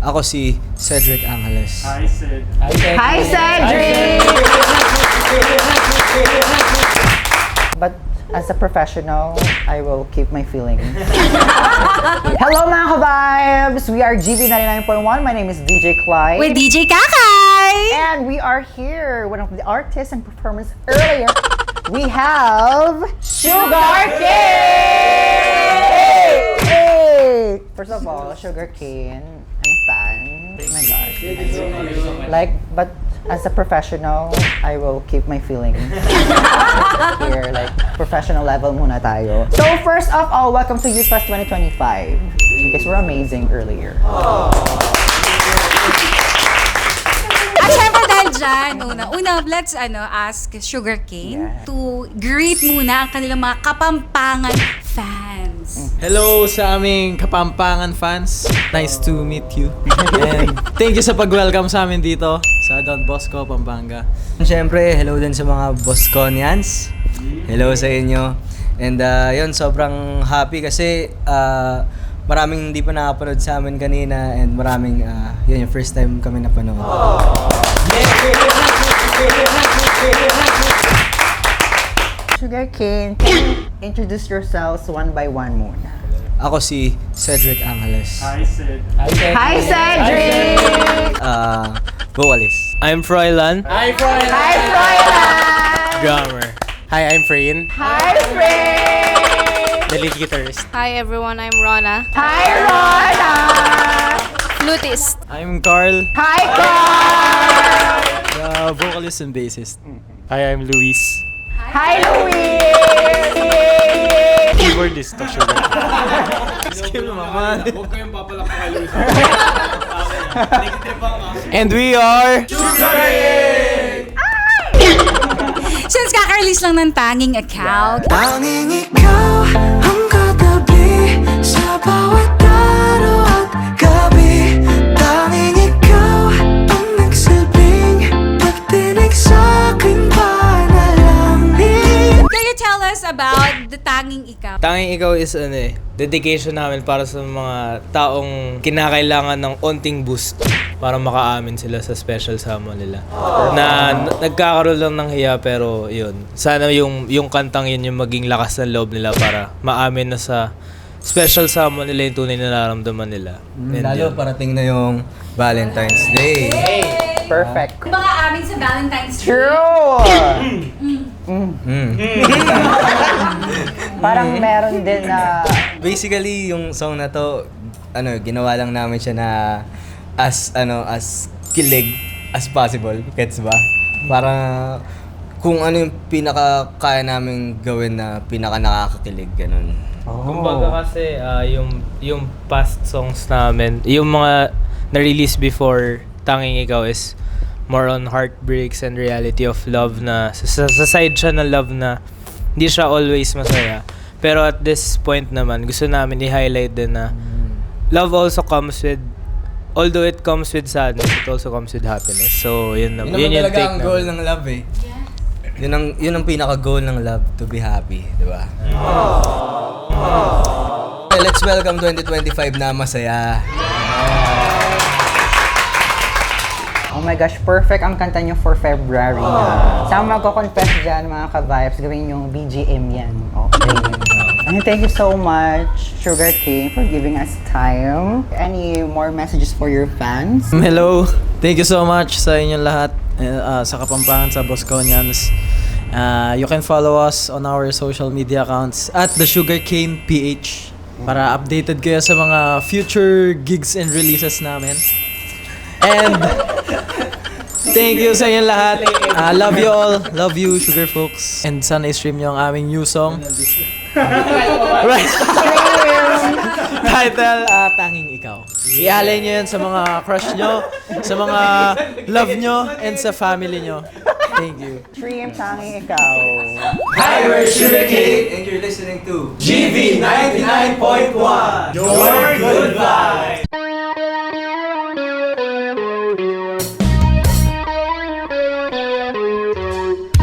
Ako si Cedric Angeles. Hi, Ced. Hi, Cedric! But as a professional, I will keep my feelings. Hello mga ka-vibes! We are GB 99.1. My name is DJ Clyde. With DJ Kakay! And we are here, one of the artists and performers earlier. We have Sugar Cane! Hey! First of all, Sugar Cane, I'm a fan. Oh my gosh. Like, but as a professional, I will keep my feelings. Here, like, professional level muna tayo. So first of all, welcome to Youth Fest 2025. You guys were amazing earlier. At syempre dahil dyan, una, let's ask Sugar Cane Yeah. to greet muna ang kanilang mga Kapampangan fans. Hello sa aming Kapampangan fans. Nice to meet you. And thank you sa pag-welcome sa amin dito sa Don Bosco, Pampanga. Siyempre, hello din sa mga Bosconians. Hello sa inyo. And yun, sobrang happy kasi maraming hindi pa nakapanood sa amin kanina and maraming, yun yung first time kami napanood. Sugar Cane, can you introduce yourselves one by one muna? Ako si Cedric Angeles. Hi, Ced. Hi, Cedric! Vocalist. I'm Froilan. Hi, Froilan! Drummer. Hi, I'm Freyin, Hi, Frey! the lead guitarist. Hi everyone, I'm Rona, Hi, Rona! flutist. I'm Carl, Hi, Carl! the vocalist and bassist. Hi, I'm Luis, Hi, Louie! keyboardist of Sugar. Skill naman. And we are... Since kaka-release lang ng tanging account, Tanging ikaw ang katabi sa bawat araw at gabi. Tanging ikaw ang nagsilbing pagtinig sa aking panalangin. can you tell us about the tanging ikaw? Tanging ikaw is dedication namin para sa mga taong kinakailangan ng onting boost para makaamin sila sa special summon nila. Na nagkakaroon lang ng hiya pero yun. Sana yung kantang yun yung maging lakas ng loob nila para maamin na sa special summon nila yung tunay na nararamdaman nila. And Lalo yun. parating na yung Valentine's Day. Perfect. Baka amin sa Valentine's Day. True! Parang meron din na... Basically, yung song na to, ginawa lang namin siya na as kilig as possible. Gets ba? Para kung ano yung pinaka-kaya namin gawin na pinaka-nakakakilig, ganun. Kumbaga kasi yung past songs namin, yung mga na-release before Tanging Ikaw is more on heartbreaks and reality of love na sa side siya ng love na hindi siya always masaya. Pero at this point naman, gusto namin i-highlight din na love also comes with, although it comes with sadness, it also comes with happiness. So, yun Yun yung naman talaga take ang goal namin. ng love eh. Yun ang pinaka-goal ng love, to be happy, di ba? Okay, let's welcome 2025 na masaya. Oh my gosh, perfect ang kanta nyo for February na. Sama magko-confess dyan mga ka-vibes, gawin yung BGM yan. Okay. And thank you so much, Sugar Cane, for giving us time. Any more messages for your fans? Hello. Thank you so much sa inyong lahat sa Kapampangan, sa Bosconians. You can follow us on our social media accounts at The Sugar Cane PH para updated kayo sa mga future gigs and releases namin. And thank you sa inyong lahat. Love you all. Love you, Sugar Folks. And sana i-stream nyo ang aming new song. Right. Title, Tanging Ikaw. I-alay nyo yan sa mga crush nyo, sa mga love nyo, and sa family nyo. Thank you. Stream Tanging Ikaw. Hi, we're Sugar Cane, and you're listening to GB 99.1. Your good vibes.